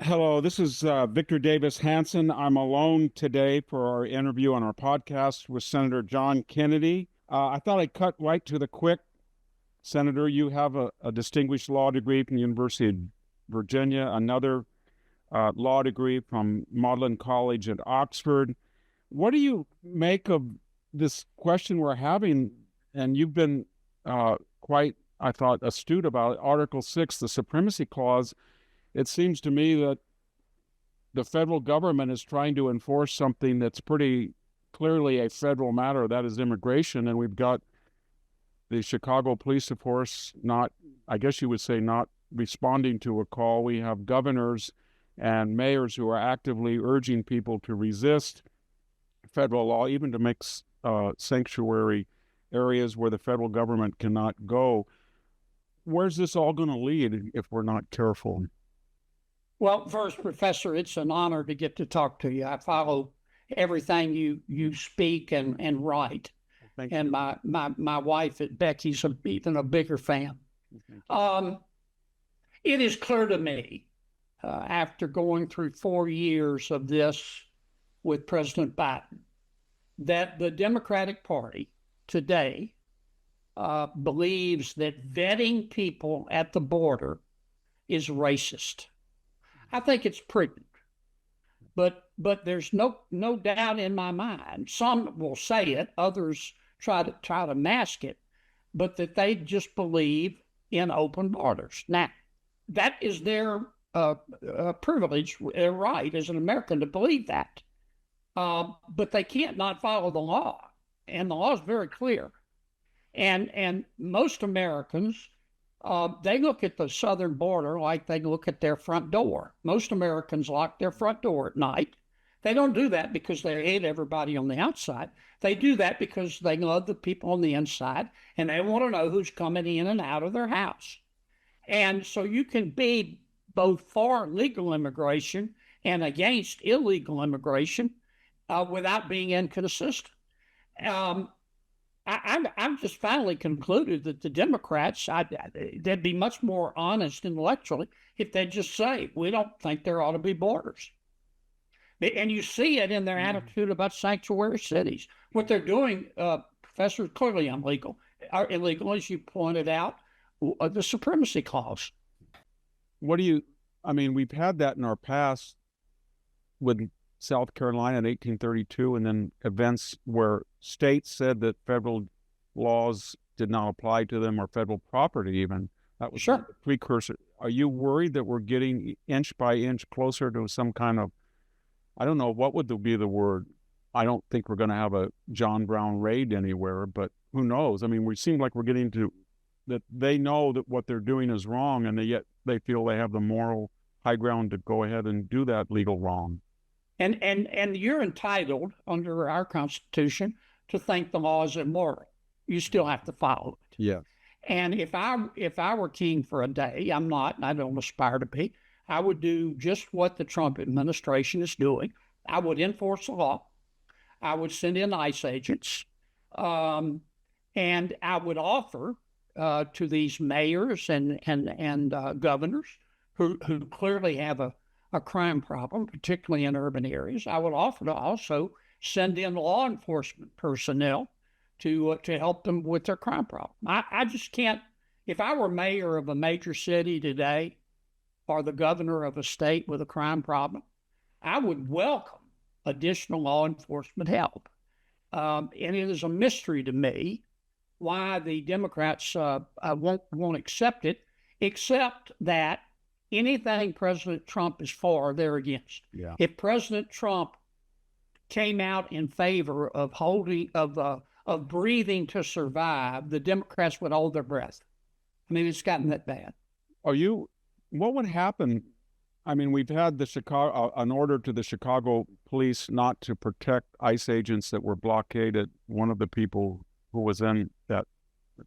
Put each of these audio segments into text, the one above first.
Hello, this is Victor Davis Hanson. I'm alone today for our interview on our podcast with Senator John Kennedy. I thought I'd cut right to the quick. Senator, you have a distinguished law degree from the University of Virginia, another law degree from Magdalen College at Oxford. What do you make of this question we're having? And you've been quite, I thought, astute about Article 6, the Supremacy Clause. It seems to me that the federal government is trying to enforce something that's pretty clearly a federal matter, that is immigration, and we've got the Chicago police force not, I guess you would say, not responding to a call. We have governors and mayors who are actively urging people to resist federal law, even to make sanctuary areas where the federal government cannot go. Where's this all going to lead if we're not careful? Well, first, Professor, it's an honor to get to talk to you. I follow everything you speak and write. Thank and you. my wife, Becky's even a bigger fan. It is clear to me, after going through 4 years of this with President Biden, that the Democratic Party today believes that vetting people at the border is racist. I think it's prudent, but there's no doubt in my mind. Some will say it, others try to mask it, but that they just believe in open borders. Now, that is their privilege, their right as an American to believe that, but they can't not follow the law, and the law is very clear. And most Americans. They look at the southern border like they look at their front door. Most Americans lock their front door at night. They don't do that because they hate everybody on the outside. They do that because they love the people on the inside, and they want to know who's coming in and out of their house. And so you can be both for legal immigration and against illegal immigration without being inconsistent. I've just finally concluded that the Democrats, they'd be much more honest intellectually if they'd just say, we don't think there ought to be borders. And you see it in their attitude about sanctuary cities. What they're doing, Professor, is clearly illegal, as you pointed out, the Supremacy Clause. We've had that in our past with South Carolina in 1832, and then events where states said that federal laws did not apply to them or federal property even. That was Sure. The precursor. Are you worried that we're getting inch by inch closer to some kind of, I don't know, what would be the word? I don't think we're going to have a John Brown raid anywhere, but who knows? I mean, we seem like we're getting to that they know that what they're doing is wrong, and yet they feel they have the moral high ground to go ahead and do that legal wrong. And you're entitled under our Constitution to think the law is immoral. You still have to follow it. Yeah. And if I were king for a day, I'm not, and I don't aspire to be, I would do just what the Trump administration is doing. I would enforce the law. I would send in ICE agents, and I would offer to these mayors and governors who clearly have a crime problem, particularly in urban areas. I would offer to also send in law enforcement personnel to help them with their crime problem. I just can't. If I were mayor of a major city today, or the governor of a state with a crime problem, I would welcome additional law enforcement help. And it is a mystery to me why the Democrats won't accept it, except that anything President Trump is for, they're against. Yeah. If President Trump came out in favor of breathing to survive, the Democrats would hold their breath. I mean, it's gotten that bad. What would happen? I mean, we've had an order to the Chicago police not to protect ICE agents that were blockaded. One of the people who was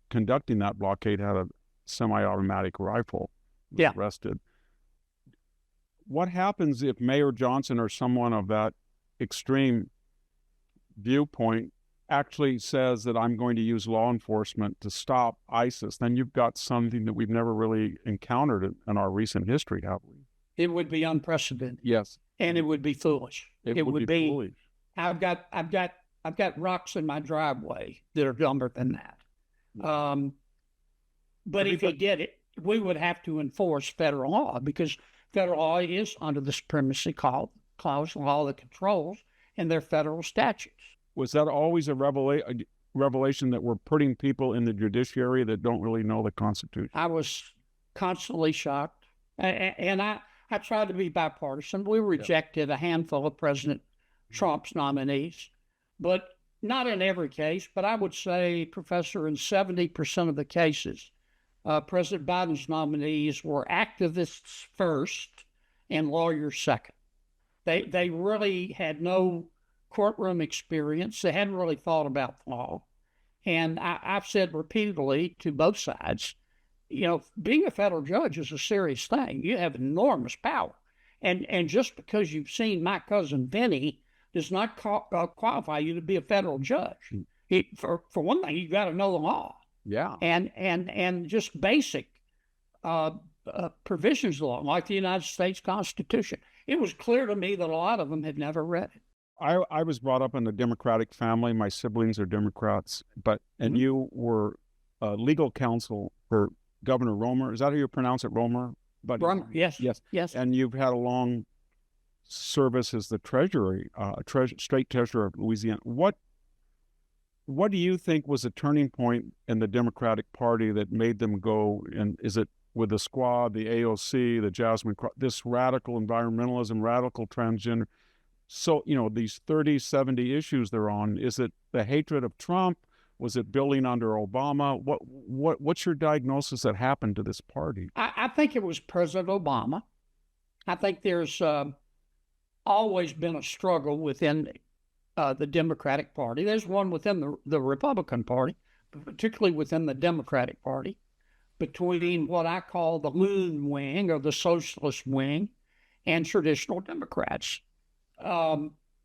conducting that blockade had a semi-automatic rifle. Yeah. Arrested. What happens if Mayor Johnson or someone of that extreme viewpoint actually says that I'm going to use law enforcement to stop ISIS? Then you've got something that we've never really encountered in our recent history, have we? It would be unprecedented. Yes. And it would be foolish. It would be foolish. I've got rocks in my driveway that are dumber than that. But if he did it, we would have to enforce federal law, because federal law is under the supremacy clause, law that controls, and they're federal statutes. Was that always a revelation that we're putting people in the judiciary that don't really know the Constitution? I was constantly shocked. And I tried to be bipartisan. We rejected a handful of President Trump's nominees, but not in every case. But I would say, Professor, in 70% of the cases, President Biden's nominees were activists first and lawyers second. They really had no courtroom experience. They hadn't really thought about law. And I've said repeatedly to both sides, being a federal judge is a serious thing. You have enormous power. And just because you've seen My Cousin Vinny does not qualify you to be a federal judge. For one thing, you got to know the law. Yeah. And just basic provisions of law, like the United States Constitution. It was clear to me that a lot of them had never read it. I was brought up in a Democratic family. My siblings are Democrats, and you were legal counsel for Governor Romer. Is that how you pronounce it, Romer? Romer, yes. Yes. And you've had a long service as the state treasurer of Louisiana. What do you think was a turning point in the Democratic Party that made them go, and is it with the Squad, the AOC, the Jasmine Cross, this radical environmentalism, radical transgender? So, these 30, 70 issues they're on, is it the hatred of Trump? Was it building under Obama? What's your diagnosis that happened to this party? I think it was President Obama. I think there's always been a struggle within the Democratic Party. There's one within the Republican Party, but particularly within the Democratic Party, between what I call the loon wing, or the socialist wing, and traditional Democrats.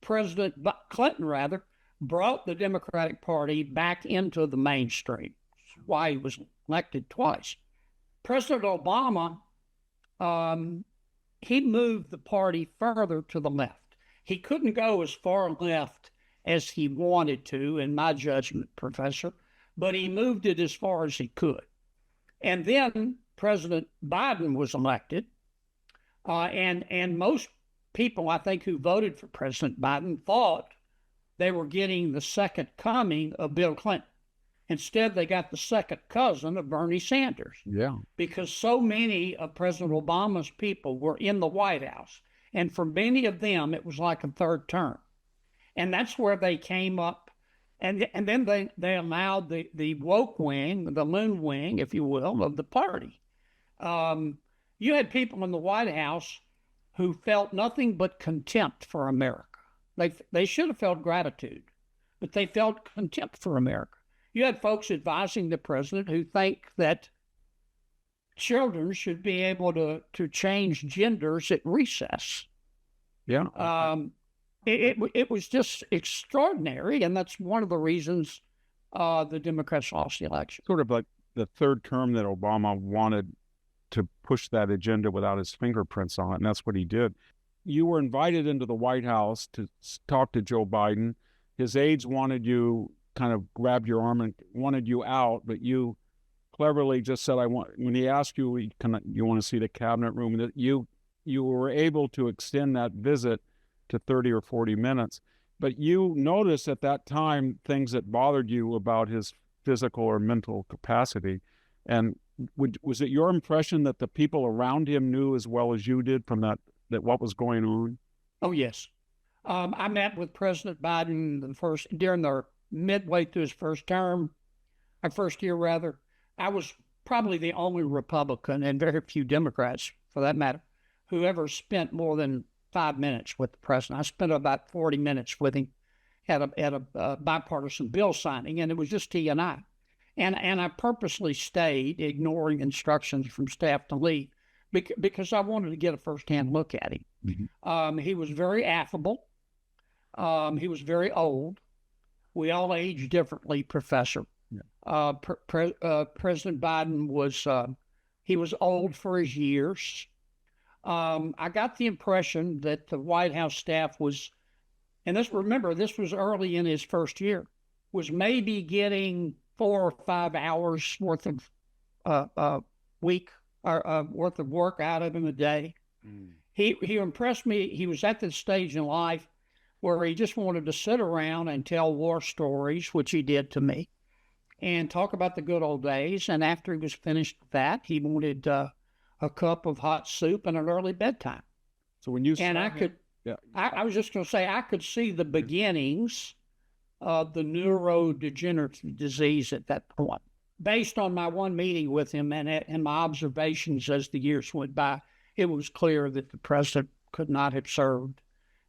President Clinton, brought the Democratic Party back into the mainstream. That's why he was elected twice. President Obama, he moved the party further to the left. He couldn't go as far left as he wanted to, in my judgment, Professor, but he moved it as far as he could. And then President Biden was elected, and most people, I think, who voted for President Biden thought they were getting the second coming of Bill Clinton. Instead, they got the second cousin of Bernie Sanders. Yeah. Because so many of President Obama's people were in the White House. And for many of them, it was like a third term. And that's where they came up. And then they allowed the woke wing, the loon wing, if you will, of the party. You had people in the White House who felt nothing but contempt for America. They should have felt gratitude, but they felt contempt for America. You had folks advising the president who think that children should be able to change genders at recess. Yeah. It was just extraordinary, and that's one of the reasons the Democrats lost the election. Sort of like the third term that Obama wanted to push that agenda without his fingerprints on it, and that's what he did. You were invited into the White House to talk to Joe Biden. His aides wanted you, kind of grabbed your arm and wanted you out, but you cleverly just said, when he asked you, you want to see the cabinet room, that you were able to extend that visit to 30 or 40 minutes. But you noticed at that time things that bothered you about his physical or mental capacity. And was it your impression that the people around him knew as well as you did from that what was going on? Oh, yes. I met with President Biden during the midway through his first year rather. I was probably the only Republican, and very few Democrats for that matter, who ever spent more than 5 minutes with the president. I spent about 40 minutes with him at a bipartisan bill signing, and it was just he and I. And I purposely stayed, ignoring instructions from staff to leave, because I wanted to get a firsthand look at him. Mm-hmm. He was very affable. He was very old. We all age differently, Professor. Yeah. President Biden was old for his years. I got the impression that the White House staff was, and remember, this was early in his first year, was maybe getting 4 or 5 hours worth of week or worth of work out of him a day. He impressed me. He was at the stage in life where he just wanted to sit around and tell war stories, which he did to me, and talk about the good old days. And after he was finished with that, he wanted a cup of hot soup and an early bedtime. So when you and I him, could, yeah, I was just going to say, I could see the beginnings of the neurodegenerative disease at that point. Based on my one meeting with him and my observations as the years went by, it was clear that the president could not have served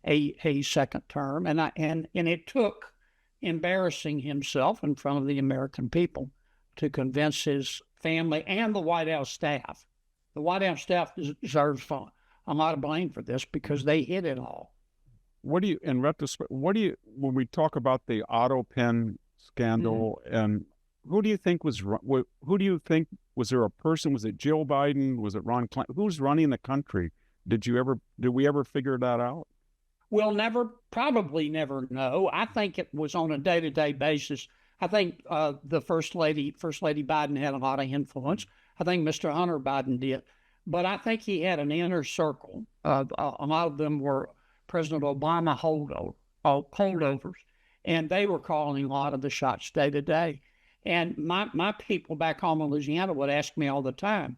a second term, and it took embarrassing himself in front of the American people to convince his family and the White House staff. The White House staff deserves a lot of blame for this because they hid it all. What do you, in retrospect, when we talk about the auto pen scandal, and who do you think was there a person? Was it Jill Biden? Was it Ron Clinton? Who's running the country? Did we ever figure that out? We'll probably never know. I think it was on a day-to-day basis. I think the First Lady Biden had a lot of influence. I think Mr. Hunter Biden did. But I think he had an inner circle. A lot of them were President Obama holdovers, and they were calling a lot of the shots day to day. And my people back home in Louisiana would ask me all the time,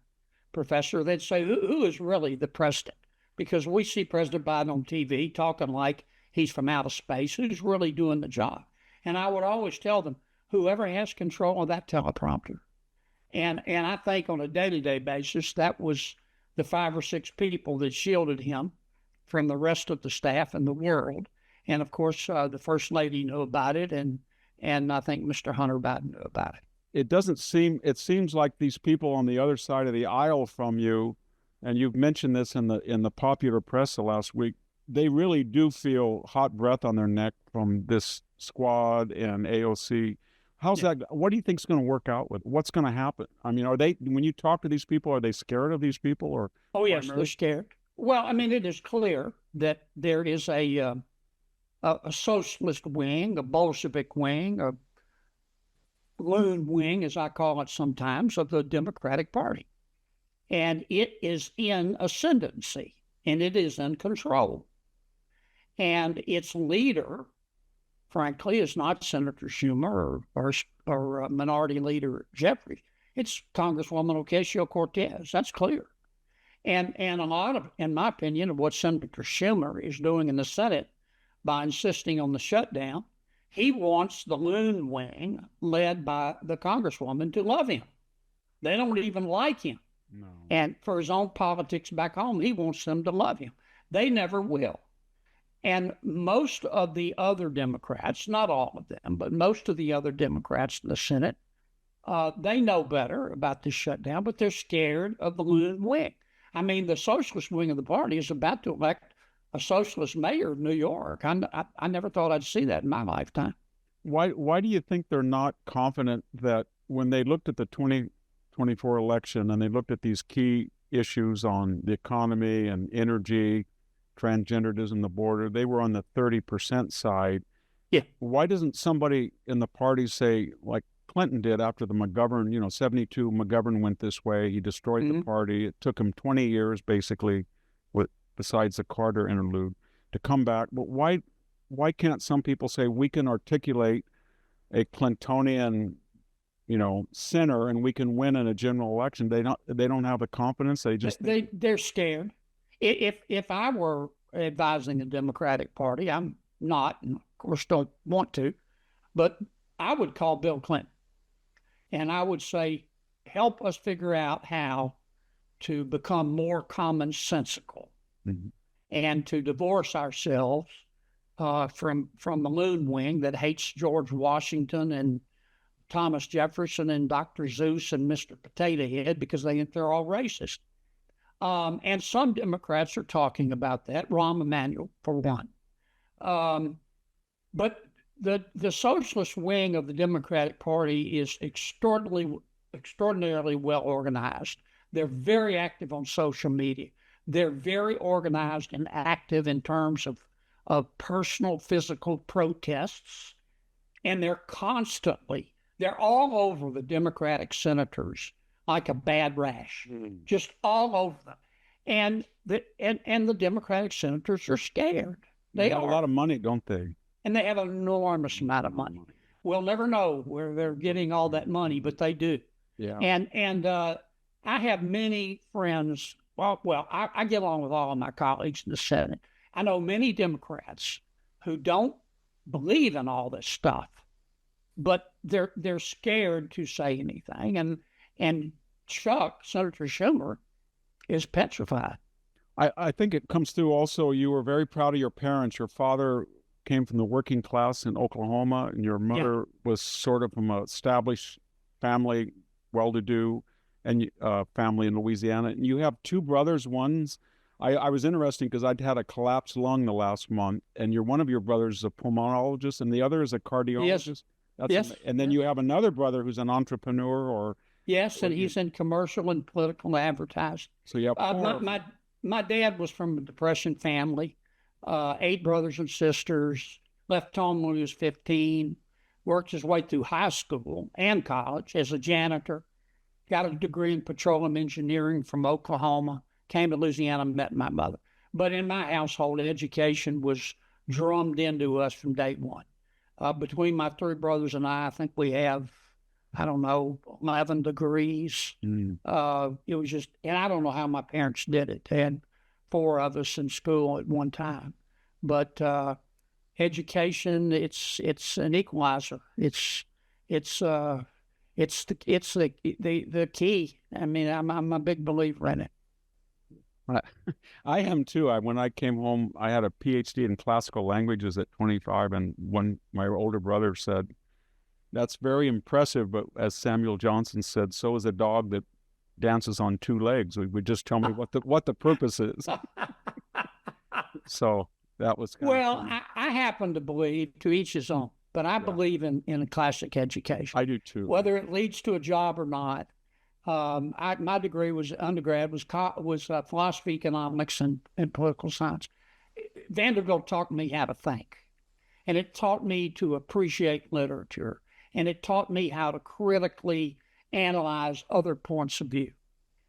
Professor, they'd say, who is really the president? Because we see President Biden on TV talking like he's from outer space. Who's really doing the job? And I would always tell them, whoever has control of that teleprompter. And I think on a day-to-day basis, that was the 5 or 6 people that shielded him from the rest of the staff and the world. And of course, the First Lady knew about it, and I think Mr. Hunter Biden knew about it. It seems like these people on the other side of the aisle from you, and you've mentioned this in the popular press the last week, they really do feel hot breath on their neck from this squad and AOC. How's that? What do you think is going to work out with? What's going to happen? I mean, when you talk to these people, are they scared of these people, or? Oh yes, they're scared. Well, I mean, it is clear that there is a socialist wing, a Bolshevik wing, a loon wing, as I call it sometimes, of the Democratic Party. And it is in ascendancy, and it is in control. And its leader, frankly, is not Senator Schumer or Minority Leader Jeffries. It's Congresswoman Ocasio-Cortez. That's clear. And a lot of, in my opinion, of what Senator Schumer is doing in the Senate by insisting on the shutdown, he wants the loon wing led by the Congresswoman to love him. They don't even like him. No. And for his own politics back home, he wants them to love him. They never will. And most of the other Democrats, not all of them, but most of the other Democrats in the Senate, they know better about this shutdown, but they're scared of the loon wing. I mean, the socialist wing of the party is about to elect a socialist mayor of New York. I never thought I'd see that in my lifetime. Why do you think they're not confident that when they looked at the 2024 election and they looked at these key issues on the economy and energy, transgenderism, the border, they were on the 30% side? Yeah. Why doesn't somebody in the party say, like Clinton did after the McGovern, 72, McGovern went this way, he destroyed the party. It took him 20 years, basically, besides the Carter interlude, to come back. But why can't some people say we can articulate a Clintonian, center and we can win in a general election? They don't have the confidence. They're scared. If I were advising the Democratic Party, I'm not, and of course don't want to, but I would call Bill Clinton and I would say, help us figure out how to become more commonsensical and to divorce ourselves from the loon wing that hates George Washington and Thomas Jefferson and Dr. Seuss and Mr. Potato Head because they think they're all racist. And some Democrats are talking about that, Rahm Emanuel, for one. But the socialist wing of the Democratic Party is extraordinarily well organized. They're very active on social media. They're very organized and active in terms of personal physical protests. And they're all over the Democratic senators like a bad rash, just all over them. And the Democratic senators are scared. They have a lot of money, don't they? And they have an enormous amount of money. We'll never know where they're getting all that money, but they do. Yeah. And I have many friends. Well, I get along with all of my colleagues in the Senate. I know many Democrats who don't believe in all this stuff, but they're scared to say anything. And Senator Schumer, is petrified. I think it comes through also. You were very proud of your parents. Your father came from the working class in Oklahoma, and your mother was sort of from an established family, well-to-do, and family in Louisiana. And you have two brothers. I was interested because I'd had a collapsed lung the last month, and one of your brothers is a pulmonologist, and the other is a cardiologist. Yes. And then you have another brother who's an entrepreneur, and he's in commercial and political advertising. So you have my dad was from a Depression family, 8 brothers and sisters, left home when he was 15, worked his way through high school and college as a janitor, got a degree in petroleum engineering from Oklahoma, came to Louisiana and met my mother. But in my household, education was drummed into us from day one. Between my 3 brothers and I think we have, 11 degrees. It was just, and I don't know how my parents did it. They had 4 of us in school at one time. But education, it's an equalizer. It's the key. I mean, I'm a big believer in it. I am too. When I came home, I had a PhD in classical languages at 25, and my older brother said, "That's very impressive, but as Samuel Johnson said, so is a dog that dances on 2 legs." Would just tell me what the purpose is. So that was I happen to believe, to each his own, but I believe in a classic education. I do too. Whether it leads to a job or not. My degree undergrad was philosophy, economics, and political science. Vanderbilt taught me how to think, and it taught me to appreciate literature, and it taught me how to critically analyze other points of view.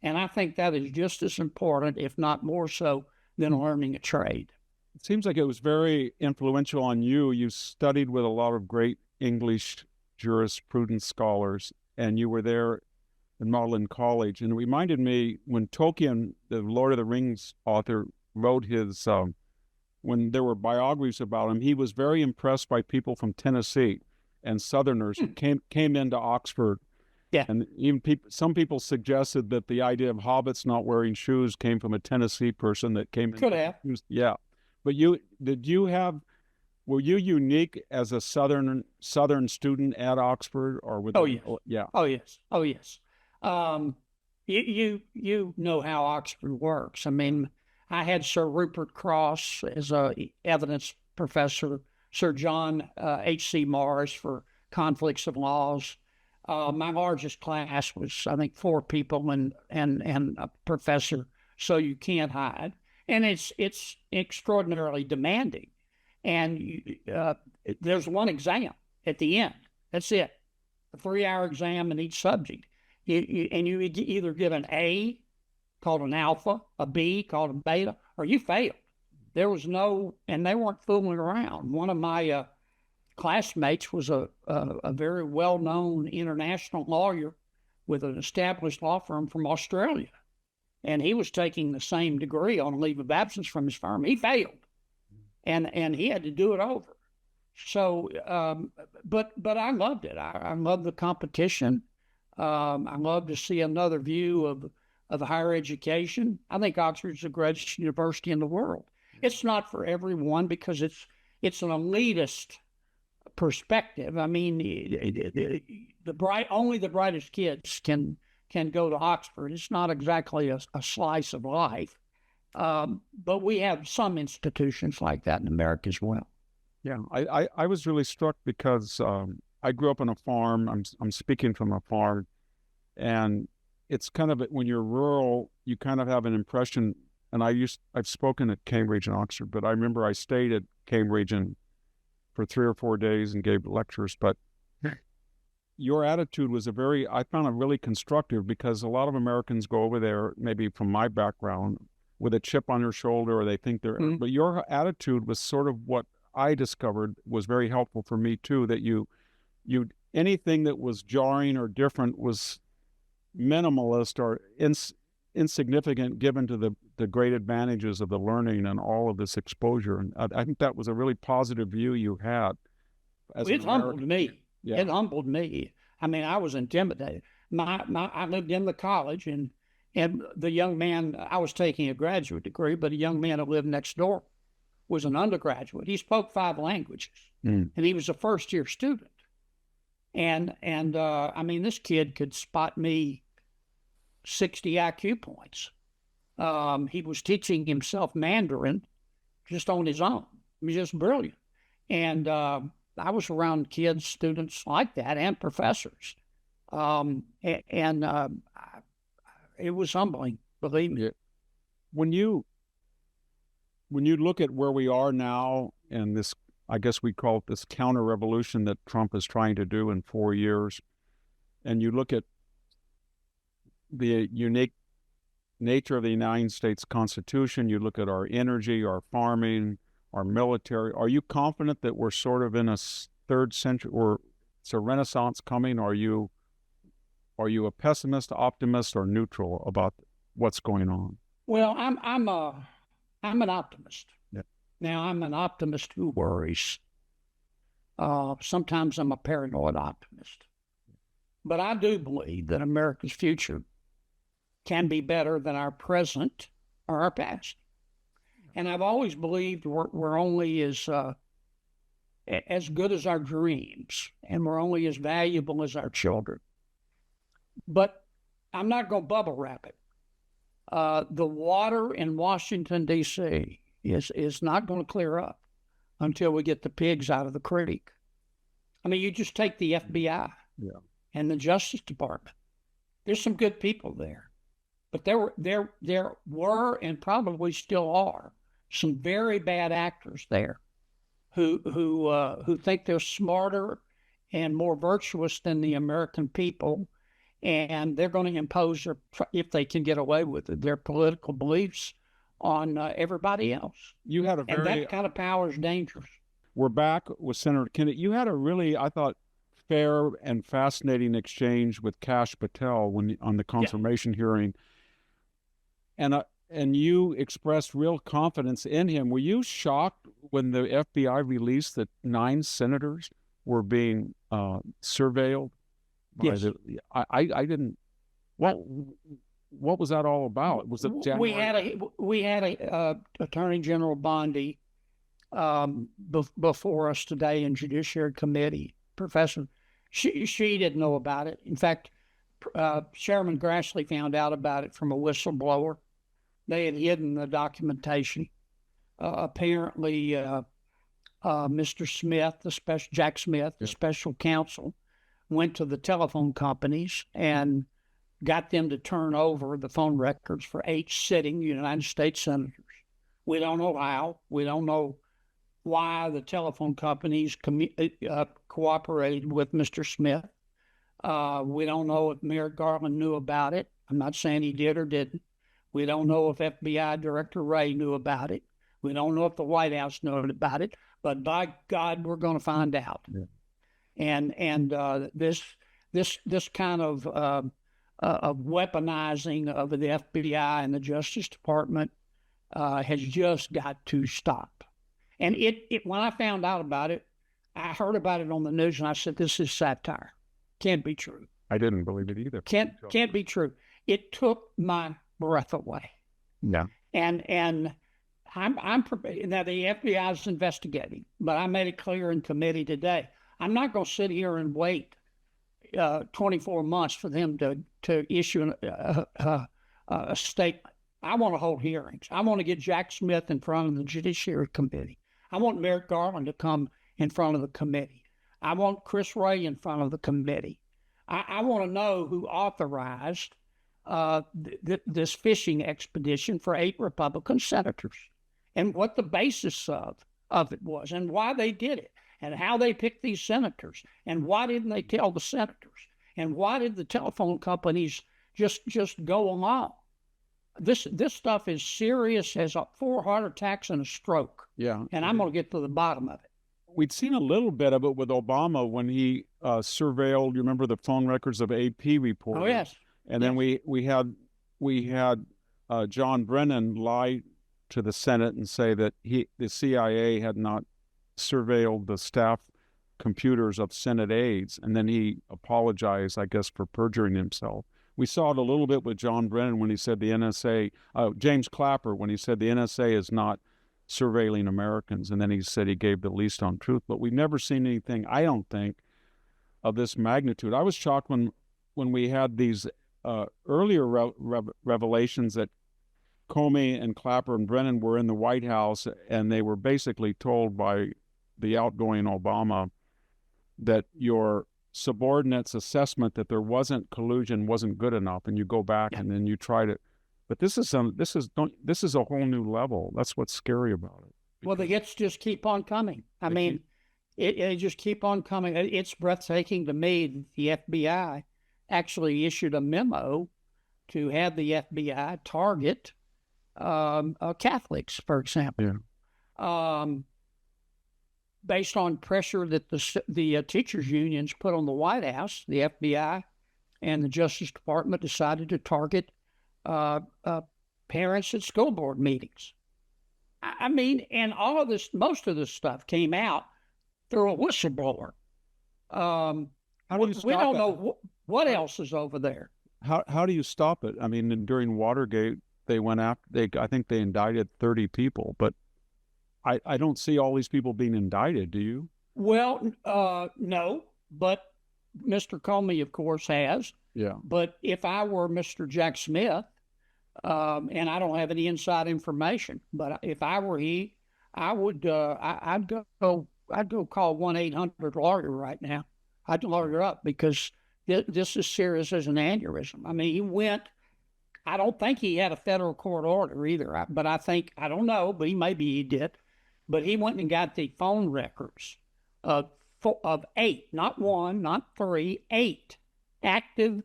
And I think that is just as important, if not more so, than learning a trade. It seems like it was very influential on you. You studied with a lot of great English jurisprudence scholars, and you were there in Magdalen College. And it reminded me when Tolkien, the Lord of the Rings author, wrote his, when there were biographies about him, he was very impressed by people from Tennessee and Southerners who came into Oxford. Yeah. And even some people suggested that the idea of hobbits not wearing shoes came from a Tennessee person that came in. Could have. Yeah. But were you unique as a Southern student at Oxford, or with? Oh, yes. Yeah. Oh, yes. You know how Oxford works. I mean, I had Sir Rupert Cross as a evidence professor, Sir John H.C. Morris for conflicts of laws. My largest class was, I think, 4 people and a professor, so you can't hide. And it's extraordinarily demanding. And there's one exam at the end. That's it. A 3-hour exam in each subject. You either get an A, called an alpha, a B, called a beta, or you failed. There was and they weren't fooling around. One of my classmates was a very well-known international lawyer with an established law firm from Australia. And he was taking the same degree on leave of absence from his firm. He failed, and he had to do it over. So, but I loved it. I loved the competition. I love to see another view of higher education. I think Oxford's the greatest university in the world. It's not for everyone because it's an elitist perspective. I mean, only the brightest kids can go to Oxford. It's not exactly a slice of life, but we have some institutions like that in America as well. Yeah, I was really struck because I grew up on a farm. I'm speaking from a farm, and it's kind of, when you're rural, you kind of have an impression and I've spoken at Cambridge and Oxford, but I remember I stayed at Cambridge for 3 or 4 days and gave lectures. But your attitude was I found it really constructive, because a lot of Americans go over there, maybe from my background, with a chip on their shoulder, or they think but your attitude was sort of what I discovered was very helpful for me too, that you anything that was jarring or different was minimalist or insignificant given to the great advantages of the learning and all of this exposure. And I think that was a really positive view you had. It humbled me. Yeah. It humbled me. I mean, I was intimidated. I lived in the college, and the young man, I was taking a graduate degree, but a young man who lived next door was an undergraduate. He spoke 5 languages, and he was a first-year student. And I mean, this kid could spot me 60 IQ points. He was teaching himself Mandarin just on his own. He was just brilliant. And I was around kids, students like that, and professors. It was humbling, believe me. Yeah. When you look at where we are now, and this, I guess we call it this counter-revolution that Trump is trying to do in 4 years, and you look at the unique nature of the United States Constitution, you look at our energy, our farming, our military, are you confident that we're sort of in a third century, or it's a renaissance coming? Are you a pessimist, optimist, or neutral about what's going on? Well, I'm an optimist. Yeah. Now, I'm an optimist who worries. Sometimes I'm a paranoid optimist. But I do believe that America's future can be better than our present or our past. And I've always believed we're only as good as our dreams, and we're only as valuable as our children. But I'm not going to bubble wrap it. The water in Washington, D.C. is not going to clear up until we get the pigs out of the creek. I mean, you just take the FBI and the Justice Department. There's some good people there. But there were and probably still are some very bad actors there who think they're smarter and more virtuous than the American people, and they're going to impose if they can get away with it, their political beliefs on everybody else. You had and that kind of power is dangerous. We're back with Senator Kennedy. You had a really, I thought, fair and fascinating exchange with Kash Patel on the confirmation hearing. And you expressed real confidence in him. Were you shocked when the FBI released that 9 senators were being surveilled? Yes. I didn't. What was that all about? Was it January? We had a Attorney General Bondi before us today in Judiciary Committee. Professor, she didn't know about it. In fact, Chairman Grassley found out about it from a whistleblower. They had hidden the documentation. Apparently, Mr. Smith, Jack Smith, the special counsel, went to the telephone companies and got them to turn over the phone records for 8 sitting United States senators. We don't know how. We don't know why the telephone companies cooperated with Mr. Smith. We don't know if Merrick Garland knew about it. I'm not saying he did or didn't. We don't know if FBI Director Wray knew about it. We don't know if the White House knew about it. But by God, we're going to find out. Yeah. And this kind of weaponizing of the FBI and the Justice Department has just got to stop. And it when I found out about it, I heard about it on the news, and I said, "This is satire. Can't be true." I didn't believe it either. Can't be true. It took my breath away. Yeah. And I'm prepared. Now the FBI is investigating, but I made it clear in committee today. I'm not going to sit here and wait 24 months for them to issue a statement. I want to hold hearings. I want to get Jack Smith in front of the Judiciary Committee. I want Merrick Garland to come in front of the committee. I want Chris Wray in front of the committee. I want to know who authorized this fishing expedition for 8 Republican senators, and what the basis of it was, and why they did it, and how they picked these senators, and why didn't they tell the senators, and why did the telephone companies just go along? This stuff is serious as 4 heart attacks and a stroke. Yeah. And I'm going to get to the bottom of it. We'd seen a little bit of it with Obama when he surveilled, you remember the phone records of AP reporters? Oh, yes. And then we had John Brennan lie to the Senate and say that the CIA had not surveilled the staff computers of Senate aides, and then he apologized, I guess, for perjuring himself. We saw it a little bit with John Brennan when he said the NSA, James Clapper, when he said the NSA is not surveilling Americans, and then he said he gave the least on truth. But we've never seen anything, I don't think, of this magnitude. I was shocked when we had these earlier revelations that Comey and Clapper and Brennan were in the White House, and they were basically told by the outgoing Obama that your subordinates' assessment that there wasn't collusion wasn't good enough, and you go back and then you try to. But this is a whole new level. That's what's scary about it. Well, the hits just keep on coming. I mean, it just keep on coming. It's breathtaking to me that the FBI actually issued a memo to have the FBI target Catholics, for example. Yeah. Based on pressure that the teachers' unions put on the White House, the FBI and the Justice Department decided to target parents at school board meetings. I mean, and all of this, most of this stuff came out through a whistleblower. We don't know what else is over there. How do you stop it? I mean, during Watergate, they went after. I think they indicted 30 people, but I don't see all these people being indicted. Do you? Well, no, but Mr. Comey, of course, has. Yeah. But if I were Mr. Jack Smith, and I don't have any inside information, but if I were he, I would. I'd go call 1-800-lawyer right now. I'd lawyer up because this is serious as an aneurysm. I mean, he went. I don't think he had a federal court order either, but I don't know, but maybe he did. But he went and got the phone records of 8, not 1, not 3, 8 active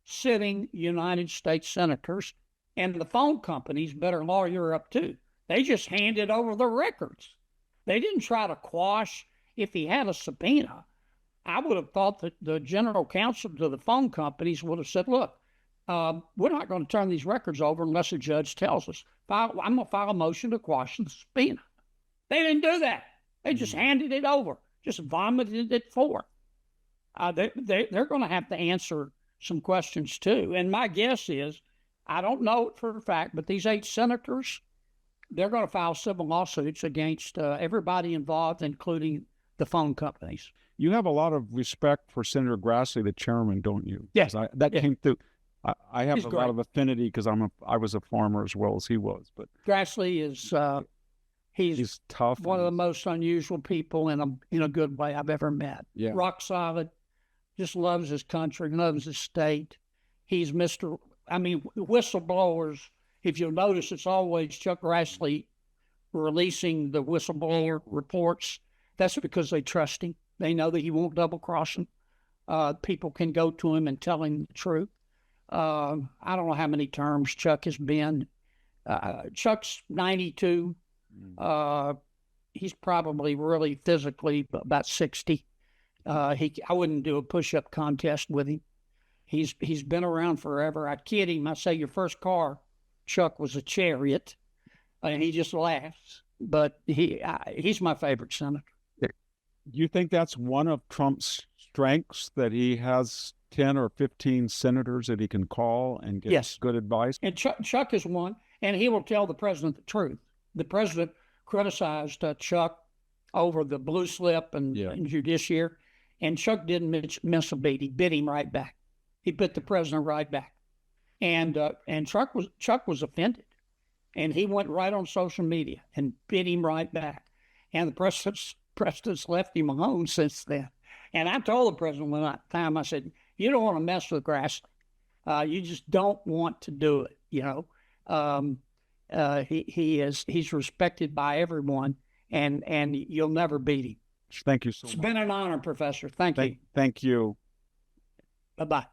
sitting United States senators, and the phone companies better lawyer up too. They just handed over the records. They didn't try to quash. If he had a subpoena, I would have thought that the general counsel to the phone companies would have said, look, we're not going to turn these records over unless a judge tells us. I'm going to file a motion to quash the subpoena. They didn't do that. They just handed it over, just vomited it forth. They're going to have to answer some questions too. And my guess is, I don't know it for a fact, but these 8 senators, they're going to file civil lawsuits against everybody involved, including the phone companies. You have a lot of respect for Senator Grassley, the chairman, don't you? Yes. Came through. I have He's a great. lot of affinity because I was a farmer as well as he was. But Grassley is he's tough. One of the most unusual people in a good way I've ever met. Yeah. Rock solid, just loves his country, loves his state. He's whistleblowers. If you'll notice, it's always Chuck Grassley releasing the whistleblower reports. That's because they trust him. They know that he won't double cross them. People can go to him and tell him the truth. I don't know how many terms Chuck has been. Chuck's 92. He's probably really physically about 60. I wouldn't do a push-up contest with him. He's been around forever. I kid him. I say your first car, Chuck, was a Chariot, and he just laughs. But he's my favorite senator. Do you think that's one of Trump's strengths, that he has 10 or 15 senators that he can call and get good advice? And Chuck is one, and he will tell the president the truth. The president criticized Chuck over the blue slip and judiciary, and Chuck didn't miss a beat. He bit him right back. He bit the president right back. And Chuck was offended, and he went right on social media and bit him right back. And the president's left him alone since then. And I told the president one time, I said, you don't want to mess with Grassley. You just don't want to do it, you know. He's respected by everyone, and you'll never beat him. Thank you so It's much. been an honor, Professor. Thank you. Thank you. Bye-bye.